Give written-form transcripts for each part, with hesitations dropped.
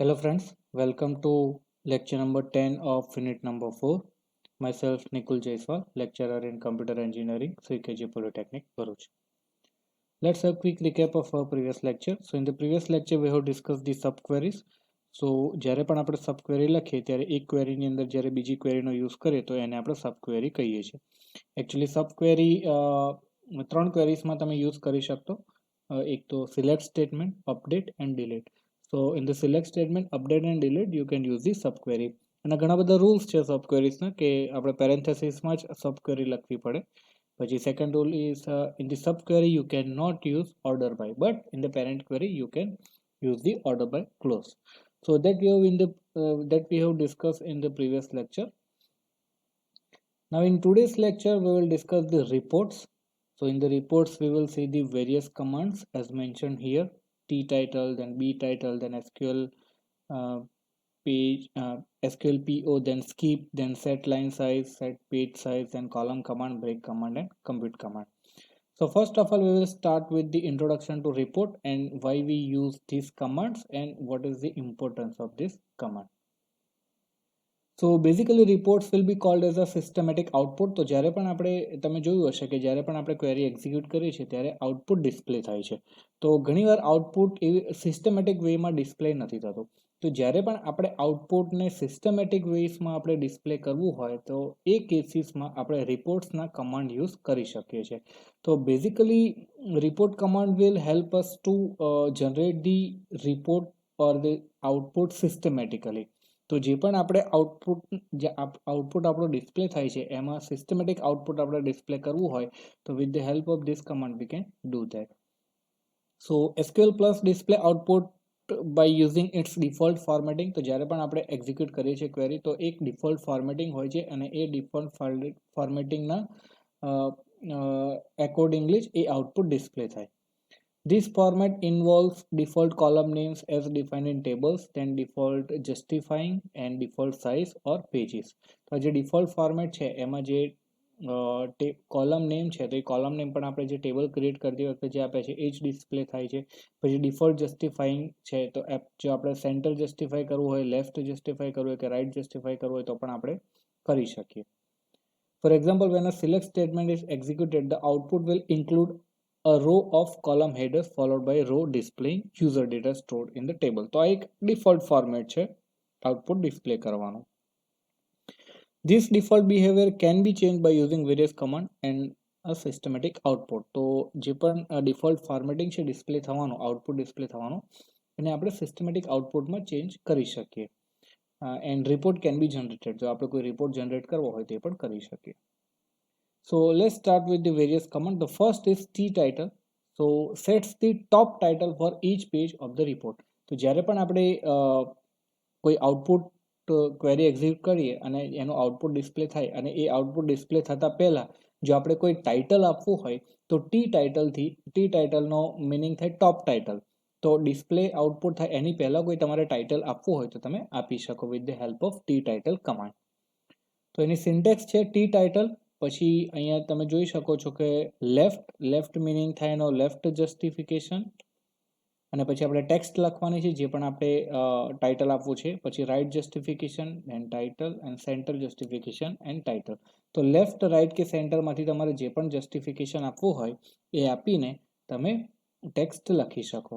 Hello friends, welcome to lecture number 10 of unit number 4. Myself Nikul Jaiswal, lecturer in computer engineering, CKG Polytechnic, Bharuch. Let's have a quick recap of our previous lecture. So in the previous lecture we have discussed the subqueries. So જ્યારે પણ આપણે સબક્વેરી લખીએ ત્યારે એક ક્વેરીની અંદર જ્યારે બીજી ક્વેરીનો use કરીએ તો એને આપણે સબક્વેરી કહીએ છીએ. એકચ્યુઅલી સબક્વેરી ત્રણ ક્વેરીઝમાં તમે યુઝ કરી શકતો. એક તો select statement, update and delete. So in the select statement, update and delete you can use the subquery. અને ઘણા બધા રૂલ્સ છે સબક્વેરીઝના કે આપણે પેરેન્થેસિસમાં જ સબક્વેરી લખવી પડે. પછી second rule is in the subquery you cannot use order by, but in the parent query you can use the order by clause. So that we have discussed in the previous lecture. Now in today's lecture we will discuss the reports. So in the reports we will see the various commands as mentioned here: t title, then b title, then sql page, SQL PO, then skip, then set line size, set page size, then column command, break command, and compute command. So first of all, we will start with the introduction to report and why we use these commands and what is the importance of this command. So basically reports will be called as a systematic output. તો જ્યારે પણ આપણે તમે જોયું હશે કે જ્યારે પણ આપણે ક્વેરી એક્ઝિક્યુટ કરીએ છીએ ત્યારે આઉટપુટ ડિસ્પ્લે થાય છે. તો ઘણીવાર આઉટપુટ એવી સિસ્ટમેટિક વેમાં ડિસ્પ્લે નથી થતું. તો જ્યારે પણ આપણે આઉટપુટને સિસ્ટમેટિક વેસમાં આપણે ડિસ્પ્લે કરવું હોય તો એ કેસીસમાં આપણે રિપોર્ટ્સના કમાન્ડ યુઝ કરી શકીએ છીએ. તો basically report command will help us to generate the report or the output systematically. તો જે પણ આપણે આઉટપુટ આપણો ડિસ્પ્લે થાય છે એમાં સિસ્ટમેટિક આઉટપુટ આપણે ડિસ્પ્લે કરવું હોય તો with the help of this command we can do that. So SQL plus display output by using its default formatting. તો જ્યારે પણ આપણે એક્ઝિક્યુટ કરીએ છીએ ક્વેરી તો એક ડિફોલ્ટ ફોર્મેટિંગ હોય છે અને એ ડિફોલ્ટ ફોર્મેટિંગના એકોર્ડિંગલી જ એ આઉટપુટ ડિસ્પ્લે થાય. This format involves default column names as defined in tables, then default justifying and default size or pages. તો જે default format છે એમાં જે કોલમ નેમ છે તો એ કોલમ નેમ પણ આપણે જે ટેબલ ક્રિએટ કરતી વખતે જે આપે છે એ જ ડિસ્પ્લે થાય છે. પછી ડિફોલ્ટ જસ્ટિફાઈંગ છે તો જો આપણે સેન્ટર જસ્ટિફાઈ કરવું હોય, લેફ્ટ જસ્ટિફાઈ કરવું હોય કે રાઈટ જસ્ટિફાઈ કરવું હોય તો પણ આપણે કરી શકીએ. For example, when a select statement is executed, the output will include a row of column headers followed by a row displaying user data stored in the table. તો આ એક ડિફોલ્ટ ફોર્મેટ છે આઉટપુટ ડિસ્પ્લે કરવાનો. This default behavior can be changed by using various command and a systematic output. તો જે પણ default formatting છે display થવાનો, આઉટપુટ ડિસ્પ્લે થવાનો, એને આપણે સિસ્ટમેટિક આઉટપુટમાં ચેન્જ કરી શકીએ. And report can be generated. જો આપણે કોઈ રિપોર્ટ જનરેટ કરવો હોય તે પણ કરી શકીએ. So let's start with the various command. The first is t title. So sets the top title for each page of the report. તો જ્યારે પણ આપણે કોઈ આઉટપુટ ક્વેરી એક્ઝિક્યુટ કરીએ અને એનું આઉટપુટ ડિસ્પ્લે થાય અને એ આઉટપુટ ડિસ્પ્લે થતાં પહેલાં જો આપણે કોઈ ટાઇટલ આપવું હોય તો ટી ટાઇટલનો મિનિંગ થાય ટોપ ટાઇટલ. તો ડિસ્પ્લે આઉટપુટ થાય એની પહેલાં કોઈ તમારે ટાઇટલ આપવું હોય તો તમે આપી શકો with the help of T title command. તો એની સિન્ટેક્સ છે ટી ટાઇટલ. પછી અહીંયા તમે જોઈ શકો છો કે લેફ્ટ મિનિંગ થાય એનો લેફ્ટ જસ્ટિફિકેશન, અને પછી આપણે ટેક્સ્ટ લખવાની છે જે પણ આપણે ટાઇટલ આપવું છે. પછી right justification and title and centre justification and title. તો લેફ્ટ, રાઇટ કે સેન્ટરમાંથી તમારે જે પણ જસ્ટિફિકેશન આપવું હોય એ આપીને તમે ટેક્સ્ટ લખી શકો.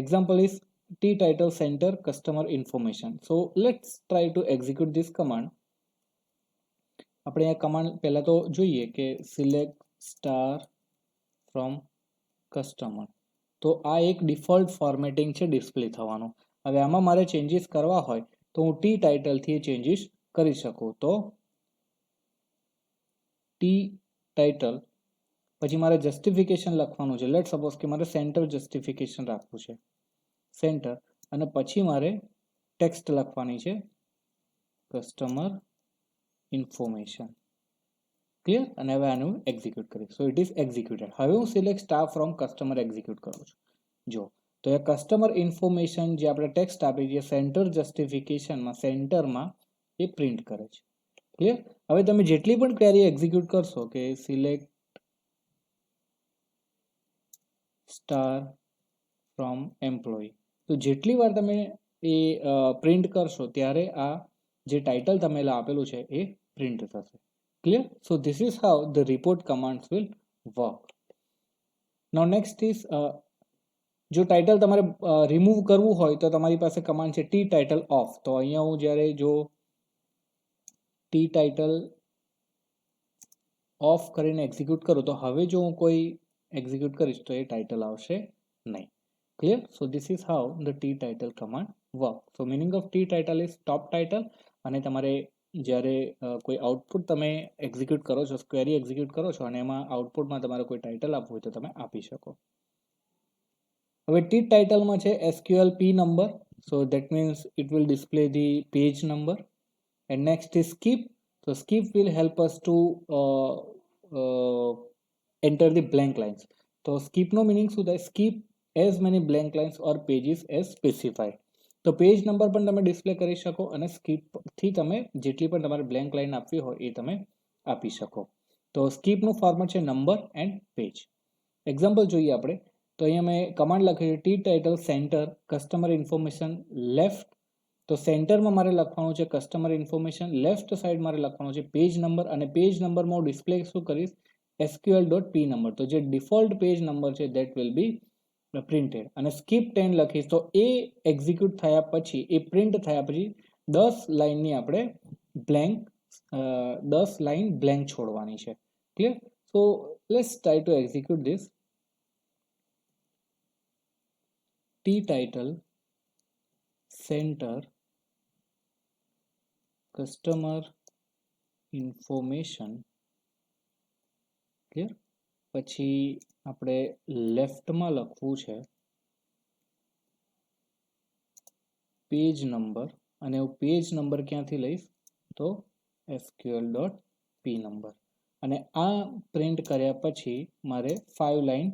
Example is T title center customer information. So let's try to execute this command. આપણે આ કમાન્ડ પહેલાં તો જોઈએ કે સિલેક્ટ સ્ટાર ફ્રોમ કસ્ટમર. તો આ એક ડિફોલ્ટ ફોર્મેટિંગ છે ડિસ્પ્લે થવાનું. હવે આમાં મારે ચેન્જીસ કરવા હોય તો હું ટી ટાઇટલથી એ ચેન્જીસ કરી શકું. તો ટી ટાઇટલ પછી મારે જસ્ટિફિકેશન લખવાનું છે. લેટ સપોઝ કે મારે સેન્ટર જસ્ટિફિકેશન રાખવું છે, સેન્ટર, અને પછી મારે ટેક્સ્ટ લખવાની છે કસ્ટમર ઇન્ફોર્મેશન. ક્લિયર? અને હવે આનું એક્ઝિક્યુટ કરીશ. So it is executed. હવે હું select staff from customer execute કરું છું. જો તો એ કસ્ટમર ઇન્ફોર્મેશન જે આપણે ટેક્સ્ટ આપી છે સેન્ટર જસ્ટિફિકેશનમાં સેન્ટરમાં એ પ્રિન્ટ કરે છે. ક્લિયર? હવે તમે જેટલી પણ ક્વેરી એક્ઝિક્યુટ કરશો કે સિલેક્ટ સ્ટાર ફ્રોમ એમ્પ્લોયી, તો જેટલી વાર તમે એ પ્રિન્ટ કરશો ત્યારે આ જે ટાઇટલ તમે આપેલું છે એ પ્રિન્ટ થશે. Clear? So this is how the report commands will work. Now next is જો ટાઇટલ તમારે રિમૂવ કરવું હોય તો તમારી પાસે કમાન્ડ છે ટી ટાઇટલ ઓફ. તો અહીંયા હું જ્યારે જો ટી ટાઇટલ ઓફ કરીને એક્ઝિક્યુટ કરું તો હવે જો હું કોઈ એક્ઝિક્યુટ કરીશ તો એ ટાઇટલ આવશે નહીં. Clear? So this is how the T title command work. So meaning of T title is top title. અને તમારે જ્યારે કોઈ આઉટપુટ તમે એક્ઝિક્યુટ કરો છો, ક્વેરી એક્ઝિક્યુટ કરો છો અને એમાં આઉટપુટમાં તમારે કોઈ ટાઇટલ આપવું હોય તો તમે આપી શકો. હવે ટી ટાઇટલમાં છે SQL P number. So that means it will display the page number. And next is skip. So skip will help us to enter the blank lines. તો skip નો meaning શું થાય? skip as many blank lines or pages as specified. તો page number પણ તમે display કરી શકો અને skip થી તમે જેટલી પણ તમારે બ્લેન્ક લાઈન આપવી હોય એ તમે આપી શકો. તો સ્કીપનું ફોર્મેટ છે નંબર એન્ડ પેજ. એક્ઝામ્પલ જોઈએ આપણે. તો અહીંયા મેં કમાન્ડ લખ્યું છે T title center customer information left. તો સેન્ટરમાં મારે લખવાનું છે કસ્ટમર ઇન્ફોર્મેશન, લેફ્ટ સાઈડ મારે લખવાનું છે પેજ નંબર અને પેજ નંબરમાં હું ડિસ્પ્લે શું કરીશ SQL.P નંબર. તો જે ડિફોલ્ટ પેજ નંબર છે દેટ વિલ બી પ્રિન્ટેડ. અને સ્કીપ 10 લખીશ તો એ એક્ઝિક્યુટ થયા પછી, એ પ્રિન્ટ થયા પછી 10 લાઈનની આપણે બ્લેન્ક 10 લાઈન બ્લેન્ક છોડવાની છે. Clear? So let's try to execute this. T title center customer information. Clear? પછી આપણે લેફ્ટમાં લખવું છે પેજ નંબર અને હું પેજ નંબર ક્યાંથી લઈશ તો SQL.P નંબર. અને આ પ્રિન્ટ કર્યા પછી મારે 5 લાઈન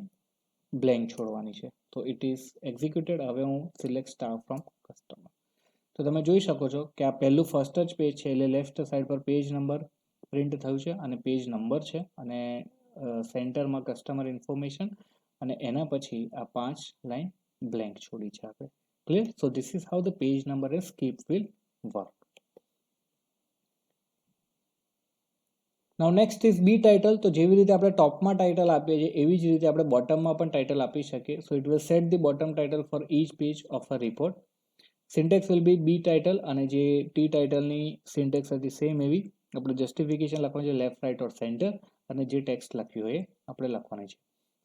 બ્લેન્ક છોડવાની છે. તો ઇટ ઇઝ એક્ઝિક્યુટેડ. હવે હું સિલેક્ટ સ્ટાર ફ્રોમ કસ્ટમર. તો તમે જોઈ શકો છો કે આ પહેલું ફર્સ્ટ જ પેજ છે એટલે લેફ્ટ સાઈડ પર પેજ નંબર પ્રિન્ટ થયું છે અને પેજ નંબર છે અને સેન્ટરમાં કસ્ટમર ઇન્ફોર્મેશન અને એના પછી આ 5 લાઈન બ્લેન્ક છોડી છે આપણે. Clear? So this is how the page number and skip will work. Now next is B title. તો જેવી રીતે આપણે ટોપમાં ટાઇટલ આપીએ છીએ એવી જ રીતે આપણે બોટમમાં પણ ટાઇટલ આપી શકીએ. So it will set the bottom title for each page of a report. Syntax will be B title અને જે ટી ટાઇટલની સિન્ટેક્સ હતી સેમ એવી. આપણે જસ્ટિફિકેશન લખવાનું છે લેફ્ટ રાઇટ ઓર સેન્ટર અને જે ટેક્સ્ટ લખ્યું હોય એ આપણે લખવાની છે.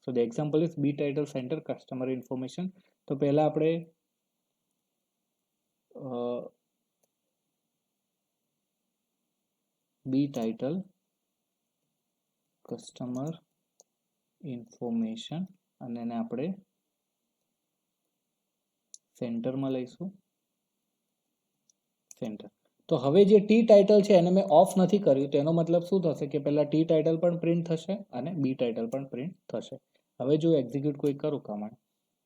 So the example is B title center customer information. તો પહેલા આપણે બી ટાઇટલ કસ્ટમર ઇન્ફોર્મેશન અને એને આપણે સેન્ટરમાં લઈશું સેન્ટર. તો હવે જે ટી ટાઇટલ છે એને મેં ઓફ નથી કર્યું તો એનો મતલબ શું થશે કે પહેલા ટી ટાઇટલ પણ પ્રિન્ટ થશે અને બી ટાઇટલ પણ પ્રિન્ટ થશે. હવે જો એક્ઝિક્યુટ કોઈ કરું કમાન્ડ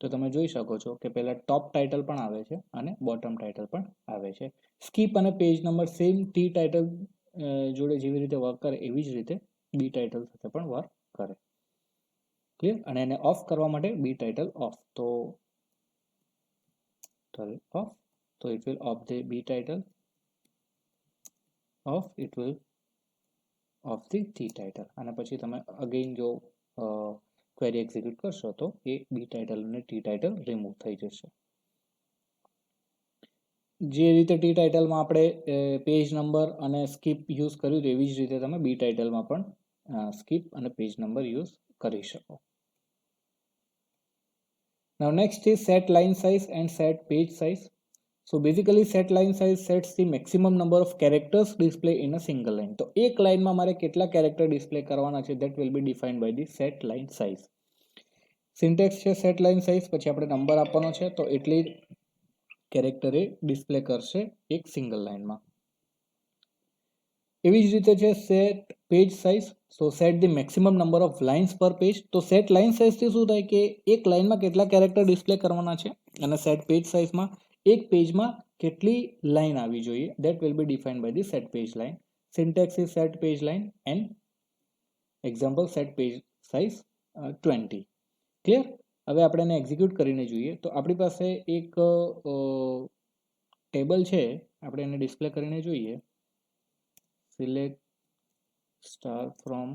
તો તમે જોઈ શકો છો કે પહેલા ટોપ ટાઇટલ પણ આવે છે અને બોટમ ટાઇટલ પણ આવે છે. સ્કીપ અને page number same T title જોડે જેવી રીતે વર્ક કરે એવી જ રીતે બી ટાઇટલ સાથે પણ વર્ક કરે. ક્લિયર? અને એને ઓફ કરવા માટે બી ટાઇટલ ઓફ. તો off. So it will off the B title, off it will off the T title. અને પછી તમે અગેન જો ક્વેરી એક્ઝિક્યુટ કરશો તો એ બી ટાઇટલ અને ટી ટાઇટલ રિમૂવ થઈ જશે. જે રીતે ટી ટાઇટલમાં આપણે પેજ નંબર અને સ્કીપ યુઝ કર્યું હતું એવી જ રીતે તમે બી ટાઇટલમાં પણ સ્કીપ અને પેજ નંબર યુઝ કરી શકો. Now next is set line size and set page size. So basically set line size sets the maximum number of characters display in a single line. તો એક લાઇનમાં મારે કેટલા કેરેક્ટર ડિસ્પ્લે કરવાના છે that will be defined by the set line size. Syntax છે set line size પછી આપણે નંબર આપવાનો છે તો એટલી કેરેક્ટર એ ડિસ્પ્લે કરશે એક સિંગલ લાઇનમાં. એવી જ રીતે છે set page size. So set the maximum number of lines પર પેજ. તો સેટ લાઇન સાઇઝથી શું થાય કે એક લાઇનમાં કેટલા કેરેક્ટર ડિસ્પ્લે કરવાના છે અને સેટ પેજ સાઇઝમાં એક પેજમાં કેટલી લાઇન આવી જોઈએ that will be defined by the set page line. Syntax is set page line and example set page size 20. Clear? હવે આપણે એને એક્ઝિક્યુટ કરીને જોઈએ તો આપણી પાસે એક ટેબલ છે આપણે એને ડિસ્પ્લે કરીને જોઈએ. Select star from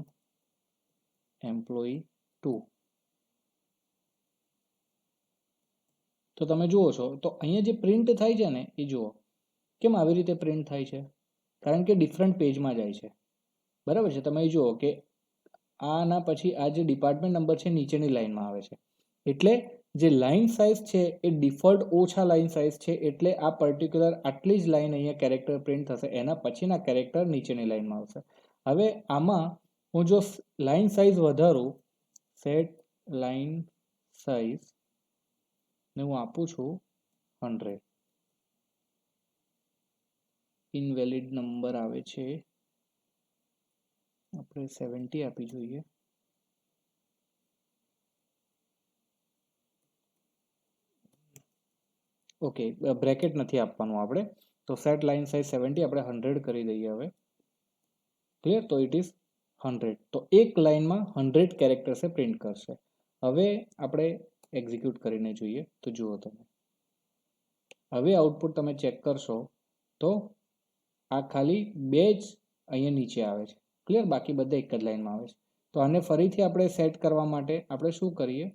employee 2. તો તમે જુઓ છો તો અહીંયા જે પ્રિન્ટ થાય છે ને એ જુઓ કેમ આવી રીતે પ્રિન્ટ થાય છે, કારણ કે ડિફરન્ટ પેજમાં જાય છે. બરાબર છે. તમે જુઓ કે આના પછી આ જે ડિપાર્ટમેન્ટ નંબર છે નીચેની લાઈનમાં આવે છે, એટલે જે લાઈન સાઇઝ છે એ ડિફોલ્ટ ઓછા લાઈન સાઇઝ છે, એટલે આ પર્ટિક્યુલર આટલી જ લાઈન અહીંયા કેરેક્ટર પ્રિન્ટ થશે, એના પછીના કેરેક્ટર નીચેની લાઈનમાં આવશે. હવે આમાં હું જો લાઈન સાઇઝ વધારું, સેટ લાઈન સાઇઝ ને હું આપું છું 100, ઇનવેલિડ નંબર આવે છે, આપણે 70 આપી જોઈએ. ઓકે, બ્રેકેટ નથી આપવાનું આપણે, તો સેટ લાઈન સાઇઝ 70 આપણે 100 કરી દઈએ. હવે ક્લિયર, તો ઇટ ઇઝ 100. તો એક લાઈનમાં 100 કેરેક્ટર્સે પ્રિન્ટ કરશે. હવે આપણે એક્ઝિક્યુટ કરીને જોઈએ તો જુઓ તમે, હવે આઉટપુટ તમે ચેક કરશો તો આ ખાલી બે જ અહીંયા નીચે આવે છે. ક્લિયર, બાકી બધા એક જ લાઈનમાં આવે છે. તો આને ફરીથી આપણે સેટ કરવા માટે આપણે શું કરીએ,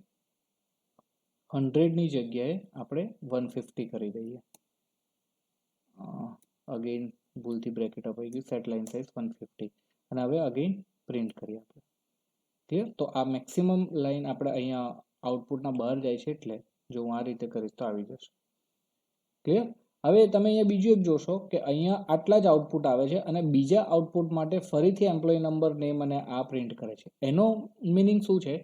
100 ની જગ્યાએ આપણે 150 કરી દઈએ. અગેન ભૂલથી બ્રેકેટ અપાઈ ગયું, સેટ લાઈન સાઇઝ 150, અને હવે અગેન પ્રિન્ટ કરીએ આપણે. ક્લિયર, તો આ મેક્સિમમ લાઈન આપણે અહીંયા આઉટપુટના બહાર જાય છે, એટલે જો હું આ રીતે કરીશ તો આવી જશે. ક્લિયર. હવે તમે અહીંયા બીજું એક જોશો કે અહીંયા આટલા જ આઉટપુટ આવે છે, અને બીજા આઉટપુટ માટે ફરીથી એમ્પ્લોયી નંબર, નેમ અને આ પ્રિન્ટ કરે છે. એનો મિનિંગ શું છે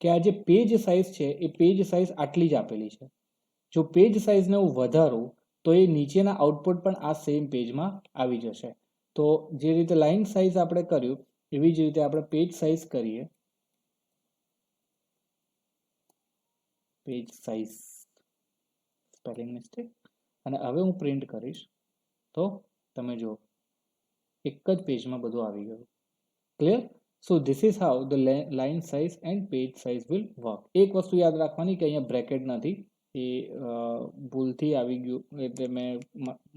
કે આ જે પેજ સાઇઝ છે એ પેજ સાઇઝ આટલી જ આપેલી છે. જો પેજ સાઇઝને હું વધારું તો એ નીચેના આઉટપુટ પણ આ સેમ પેજમાં આવી જશે. તો જે રીતે લાઈન સાઇઝ આપણે કર્યું એવી જ રીતે આપણે પેજ સાઇઝ કરીએ. પેજ સાઇઝ, સ્પેલિંગ મિસ્ટેક, અને હવે હું પ્રિન્ટ કરીશ તો તમે જો એક જ પેજમાં બધું આવી ગયું. Clear. So this is how the line size and page size will work. એક વસ્તુ યાદ રાખવાની કે અહીંયા બ્રેકેટ નથી, એ ભૂલથી આવી ગયું, એટલે મેં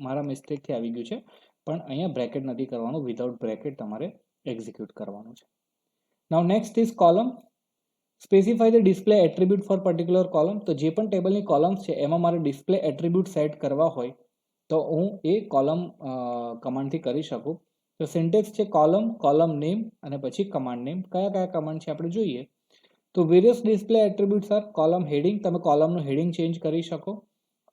મારા મિસ્ટેકથી આવી ગયું છે, પણ અહીંયા બ્રેકેટ નથી કરવાનું, વિધાઉટ બ્રેકેટ તમારે એક્ઝિક્યુટ કરવાનું છે. Now next is column. Specify the display attribute for particular column. તો જે પણ ટેબલની કોલમ્સ છે એમાં મારે ડિસ્પ્લે એટ્રીબ્યુટ સેટ કરવા હોય તો હું એ કોલમ કમાન્ડથી કરી શકું. તો સિન્ટેક્સ છે કોલમ, કોલમ નેમ અને પછી કમાન્ડ નેમ. કયા કયા કમાન્ડ છે આપણે જોઈએ તો various display attributes are column heading, તમે કોલમનું હેડિંગ ચેન્જ કરી શકો.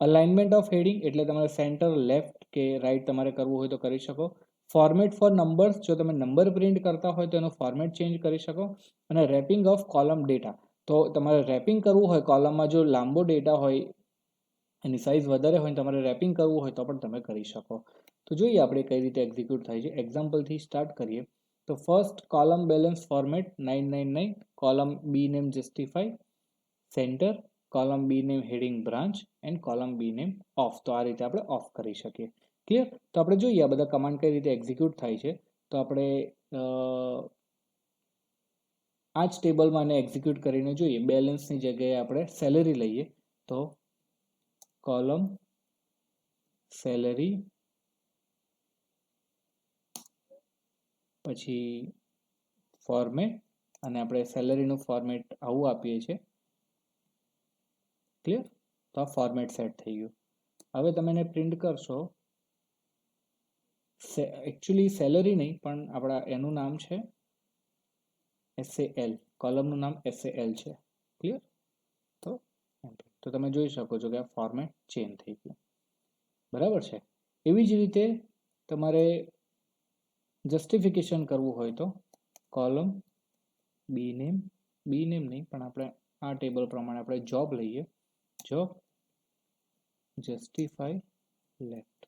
અલાઇનમેન્ટ ઓફ હેડિંગ એટલે તમારે સેન્ટર, લેફ્ટ કે રાઈટ તમારે કરવું હોય તો કરી શકો. ફોર્મેટ ફોર નંબર્સ, જો તમે નંબર પ્રિન્ટ કરતા હોય તો એનો ફોર્મેટ ચેન્જ કરી શકો. અને રેપિંગ ઓફ કોલમ ડેટા, તો તમારે રેપિંગ કરવું હોય કોલમમાં, જો લાંબો ડેટા હોય એની સાઇઝ વધારે હોય તમારે રેપિંગ કરવું હોય તો પણ તમે કરી શકો. તો જોઈએ આપણે કઈ રીતે એક્ઝિક્યુટ થાય છે. એક્ઝામ્પલથી સ્ટાર્ટ કરીએ. તો first column balance format 999, column B name justify, centre, column B name heading branch and column B name off. તો આ રીતે આપણે ઓફ કરી શકીએ. ક્લિયર. તો આપણે જોઈએ આ બધા કમાન્ડ કઈ રીતે એક્ઝિક્યુટ થાય છે. તો આપણે આ જ ટેબલમાં એને એક્ઝિક્યુટ કરીને જોઈએ. બેલેન્સની જગ્યાએ આપણે સેલેરી લઈએ તો કોલમ સેલેરી, પછી ફોર્મેટ, અને આપણે સેલેરીનું ફોર્મેટ આવું આપીએ છીએ. ક્લિયર. તો આ ફોર્મેટ સેટ થઈ ગયું. હવે તમે એને પ્રિન્ટ કરશો, એકચ્યુઅલી સેલેરી નહીં પણ આપણા એનું નામ છે SAL, કોલમનું નામ SAL છે. ક્લિયર. તો તમે જોઈ શકો છો કે આ ફોર્મેટ ચેન્જ થઈ ગયું. બરાબર છે. એવી જ રીતે તમારે જસ્ટિફિકેશન કરવું હોય તો કોલમ બી નેમ નહીં પણ આપણે આ ટેબલ પ્રમાણે આપણે જોબ લઈએ, job justify left,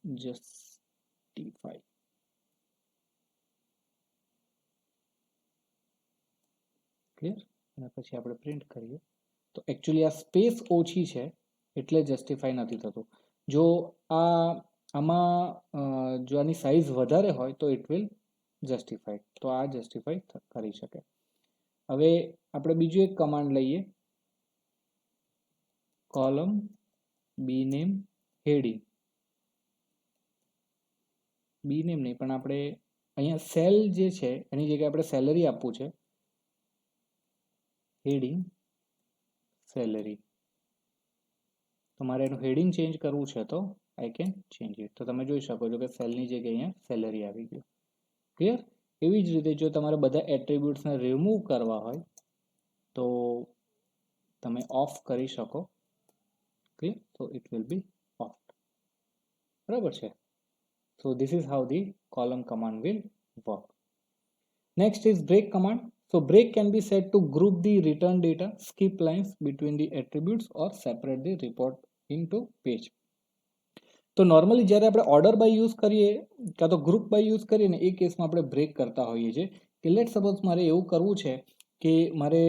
justify. Clear. અને પછી આપણે પ્રિન્ટ કરીએ તો એકચ્યુઅલી આ સ્પેસ ઓછી છે એટલે જસ્ટિફાઈ નથી થતું. જો આમાં જો આની સાઇઝ વધારે હોય તો ઇટ વિલ જસ્ટિફાઈ. તો આ જસ્ટિફાઈ કરી શકે. હવે આપણે બીજું એક કમાન્ડ લઈએ, કોલમ બી નેમ હેડિંગ, બી નેમ નહીં પણ આપણે અહીંયા સેલ જે છે એની જગ્યાએ આપણે સેલરી આપવું છે, હેડિંગ સેલરી. તમારે એનું હેડિંગ ચેન્જ કરવું છે તો આઈ કેન ચેન્જ ઇટ. તો તમે જોઈ શકો છો કે સેલની જગ્યાએ અહીંયા સેલરી આવી ગયું. ક્લિયર? એવી જ રીતે જો તમારે બધા એટ્રીબ્યુટ્સને રિમૂવ કરવા હોય તો તમે ઓફ કરી શકો. ક્લિયર? તો ઇટ વિલ બી ઓફ. બરાબર છે. So this is how the column command will work. Next is break command. So break can be set to group the return data, skip lines between the attributes or separate the report into page. તો normally જ્યારે આપણે order by use કરીએ કાં તો group by use કરીએ ને એ કેસમાં આપણે બ્રેક કરતા હોઈએ છીએ કે લેટ સપોઝ મારે એવું કરવું છે કે મારે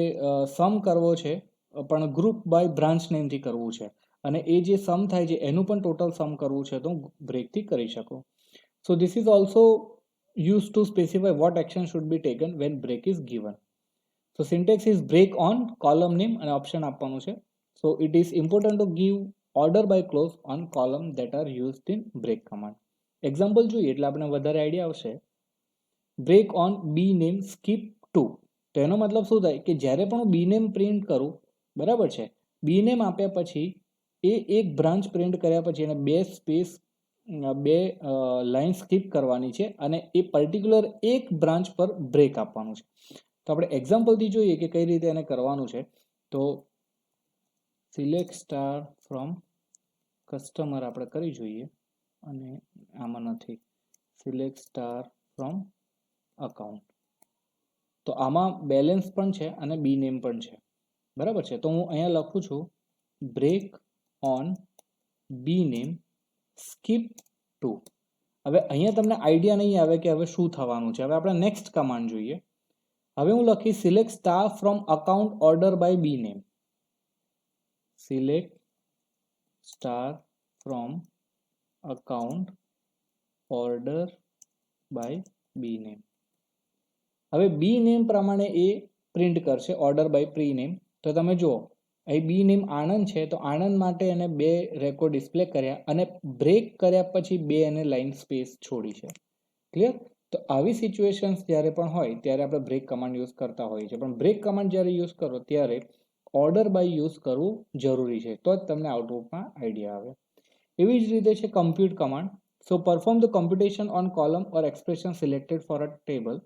સમ કરવો છે પણ ગ્રુપ બાય બ્રાન્ચ નેમથી કરવું છે અને એ જે સમ થાય છે એનું પણ ટોટલ સમ કરવું છે તો હું બ્રેકથી કરી શકું. So this is also used to specify what action should be taken when break is given. So syntax is break on column name અને option આપવાનું છે. So it is important to give order by clause on column that are used in break command. Example જોઈએ એટલે આપણે વધારે idea આવશે. break on b name skip to. તો એનો મતલબ શું થાય કે જ્યારે પણ હું b name પ્રિન્ટ કરું, બરાબર છે, b name આપ્યા પછી એ એક બ્રાન્ચ પ્રિન્ટ કર્યા પછી એને બે સ્પેસ બે લાઈન સ્કીપ કરવાની છે અને એ પર્ટિક્યુલર એક બ્રાન્ચ પર બ્રેક આપવાનું છે. તો આપણે એક્ઝામ્પલથી જોઈએ કે કઈ રીતે એને કરવાનું છે. તો સિલેક્ટ સ્ટાર ફ્રોમ કસ્ટમર આપણે કરી જોઈએ અને આમાં નથી, સિલેક્ટ સ્ટાર ફ્રોમ અકાઉન્ટ. તો આમાં બેલેન્સ પણ છે અને બી નેમ પણ છે, બરાબર છે. તો હું અહીંયા લખું છું break on B name skip two. હવે અહીંયા તમને આઈડિયા નહીં આવે કે હવે શું થવાનું છે. હવે આપણે નેક્સ્ટ કમાન્ડ જોઈએ. હવે હું લખી select star from account order by B name. Select star from account order by B name. હવે બી નેમ પ્રમાણે એ પ્રિન્ટ કરશે ઓર્ડર બાય પ્રી નેમ. તો તમે જુઓ અહીં બી નેમ આણંદ છે તો આણંદ માટે એને બે રેકોર્ડ ડિસ્પ્લે કર્યા અને બ્રેક કર્યા પછી બે એને લાઈન સ્પેસ છોડી છે. ક્લિયર? તો આવી સિચ્યુએશન્સ જ્યારે પણ હોય ત્યારે આપણે બ્રેક કમાન્ડ યુઝ કરતા હોઈએ છીએ. પણ બ્રેક કમાન્ડ જ્યારે યુઝ કરો ત્યારે ઓર્ડર બાય યુઝ કરવું જરૂરી છે તો જ તમને આઉટપુટમાં આઈડિયા આવે. એવી જ રીતે છે compute command. So perform the computation on column or expression selected for a table.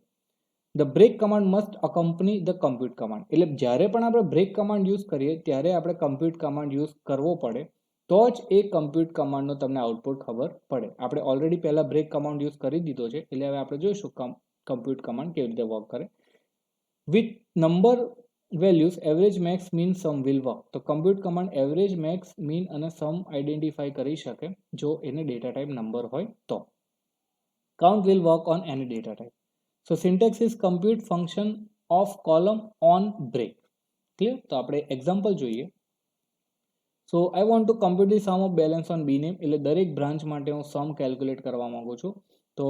The break command must accompany the compute command. એટલે જ્યારે પણ આપણે બ્રેક કમાન્ડ યુઝ કરીએ ત્યારે આપણે કમ્પ્યુટ કમાન્ડ યુઝ કરવો પડે તો જ એ કમ્પ્યુટ કમાન્ડનો તમને આઉટપુટ ખબર પડે. આપણે ઓલરેડી પહેલા બ્રેક કમાન્ડ યુઝ કરી દીધો છે એટલે હવે આપણે જોઈશું કમ્પ્યુટ કમાન્ડ કેવી રીતે વર્ક કરે. With number values average max min sum will work. તો compute command average max min અને સમ આઈડેન્ટિફાઈ કરી શકે જો એને ડેટા ટાઈપ નંબર હોય તો. Count will work on any data type. So syntax is compute function of column on break. Clear? તો આપણે એક્ઝામ્પલ જોઈએ. So I want to compute the sum of balance on b name. એટલે દરેક branch માટે હું સમ calculate કરવા માંગુ છું. તો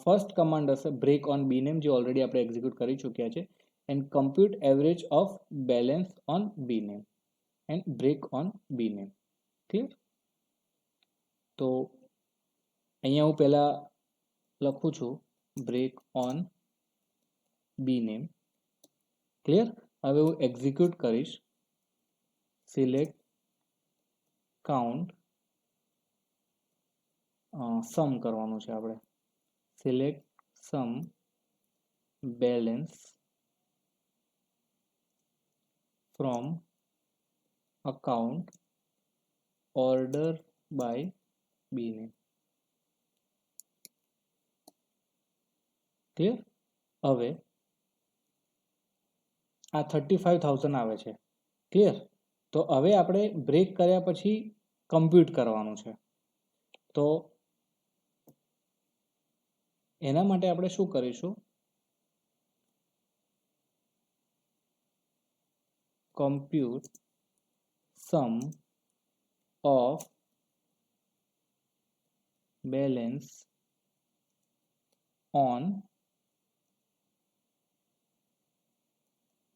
ફર્સ્ટ કમાન્ડ હશે break on b name જે ઓલરેડી આપણે એક્ઝિક્યુટ કરી ચૂક્યા છે and compute average of balance on b name and break on b name. Clear? તો અહીંયા હું પહેલા લખું છું break on b name. Clear? હવે હું એક્ઝિક્યુટ કરીશ. સિલેક્ટ કાઉન્ટ સમ કરવાનું છે આપણે. Select sum balance from account order by B name. Clear? હવે આ 35,000 આવે છે. ક્લિયર? તો હવે આપણે બ્રેક કર્યા પછી કમ્પ્યુટ કરવાનું છે. તો એના માટે આપણે શું કરીશું? compute sum of balance on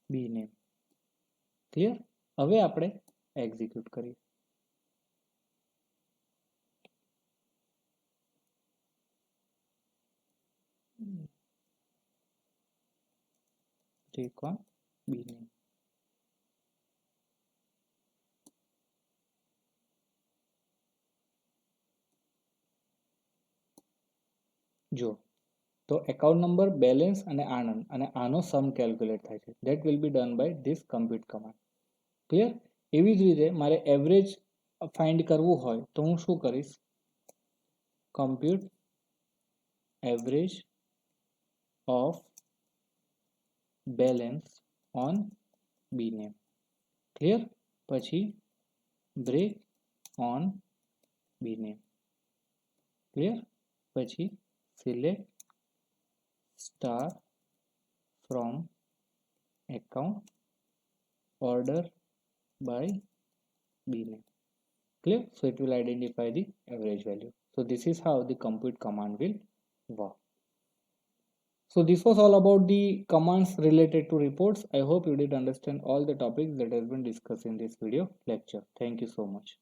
b name. Clear? હવે આપણે એક્ઝિક્યુટ કરીએ. click on B name. જો તો એકાઉન્ટ નંબર, બેલેન્સ અને આનંદ અને આનો સમ કેલ્ક્યુલેટ થાય છે. That will be done by this compute command. Clear? એવી જ રીતે મારે એવરેજ ફાઇન્ડ કરવું હોય તો હું શું કરીશ? Compute average of balance on B name. Clear? પછી break on B name. Clear? પછી select star from account order by B name. Clear? So it will identify the average value. So this is how the compute command will work. So this was all about the commands related to reports. I hope you did understand all the topics that has been discussed in this video lecture. Thank you so much.